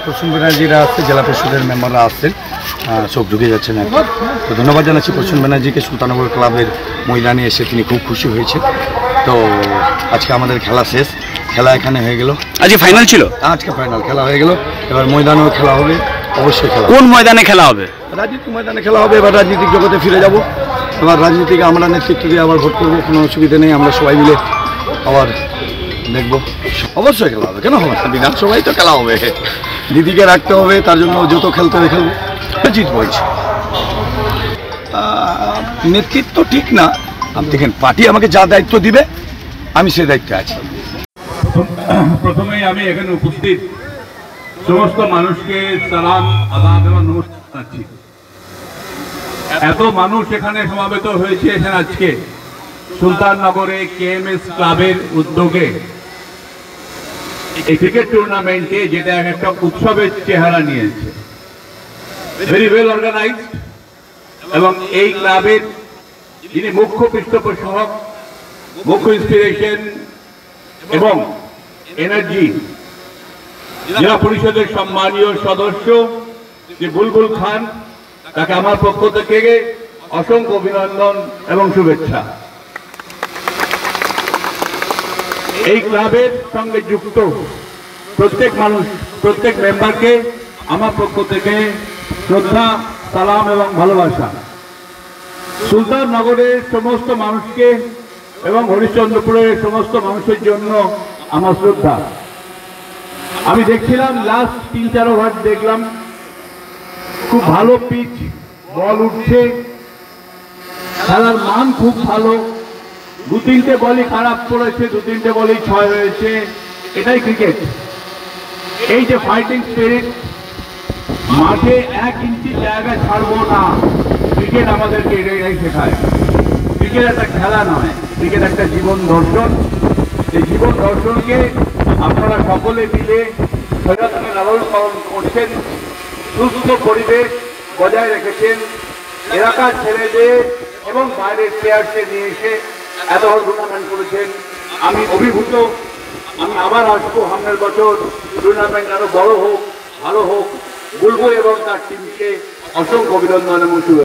প্রসূন ব্যানার্জিরা আসছে, জেলা পরিষদের মেম্বাররা আসছেন, সব ঢুকে যাচ্ছেন আর কি। তো ধন্যবাদ জানাচ্ছি প্রসূন ব্যানার্জিকে। সুলতাননগর ক্লাবের ময়দানে এসে তিনি খুব খুশি হয়েছে। তো আজকে আমাদের খেলা শেষ, খেলা এখানে হয়ে গেল। আজকে ফাইনাল ছিল? আজকে ফাইনাল খেলা হয়ে গেল। এবার ময়দানেও খেলা হবে, অবশ্যই খেলা। কোন ময়দানে খেলা হবে? রাজনীতিক ময়দানে খেলা হবে। এবার রাজনীতিক জগতে ফিরে যাব। এবার রাজনীতিকে আমরা নেতৃত্ব দিয়ে আবার ভোট করবো, কোনো অসুবিধা নেই। আমরা সবাই মিলে আবার দেখবো, অবশ্যই খেলা হবে। কেন হবে না? বিধানসভায় তো খেলা হবে। দিদিকে রাখতে হবে, তার জন্য যত খেলতে হবে খেলবো, জিত বলছে। নেতৃত্ব ঠিক না, দেখেন পার্টি আমাকে যা দায়িত্ব দিবে আমি সেই দায়িত্বে আছি। প্রথমেই আমি এখানে উপস্থিত সমস্ত মানুষকে সালাম আদাব এবং নমস্কার জানাচ্ছি। এত মানুষ এখানে সমাবেত হয়েছে এখানে আজকে সুলতাননগরে কেএমএস ক্লাবের উদ্যোগে এই ক্রিকেট টুর্নামেন্টে, যেটা একটা উৎসবের চেহারা নিয়েছে, ভেরি ওয়েল অর্গানাইজড। এবং এই ক্লাবের যিনি মুখ্য পৃষ্ঠপোষক, মুখ্য ইন্সপিরেশন এবং এনার্জি, জেলা পরিষদের সম্মানীয় সদস্য যে বুলবুল খান, তাকে আমার পক্ষ থেকে অসংখ্য অভিনন্দন এবং শুভেচ্ছা। এই ক্লাবের সঙ্গে যুক্ত প্রত্যেক মানুষ, প্রত্যেক মেম্বারকে আমার পক্ষ থেকে শ্রদ্ধা, সালাম এবং ভালোবাসা। সুলতাননগরের সমস্ত মানুষকে এবং হরিশ্চন্দ্রপুরের সমস্ত মানুষের জন্য আমার শ্রদ্ধা। আমি দেখছিলাম লাস্ট 3-4 ওভার দেখলাম, খুব ভালো পিচ, বল উঠছে, খেলার মান খুব ভালো। 2-3টে বলই খারাপ করেছে, 2-3টে বলই 6 হয়েছে। এটাই ক্রিকেট। এই যে ফাইটিং স্পিরিট, মাঠে 1 ইঞ্চি জায়গা ছাড়বো না, ক্রিকেট আমাদেরকে এটাই শেখায়। ক্রিকেট একটা খেলা নয়, ক্রিকেট একটা জীবন দর্শন। এই জীবন দর্শনকে আপনারা সকলে মিলে সযত্নে লালন পালন করছেন, সুস্থ পরিবেশ বজায় রেখেছেন। এলাকার ছেলেদের এবং বাইরের প্লেয়ারকে নিয়ে এসে এত বড় টুর্নামেন্ট করেছেন। আমি অভিভূত। আমি আবার আসবো সামনের বছর, টুর্নামেন্ট আরো বড় হোক, ভালো হোক। বুলবুল এবং তার টিমকে অসংখ্য অভিনন্দন এবং শুভেচ্ছা।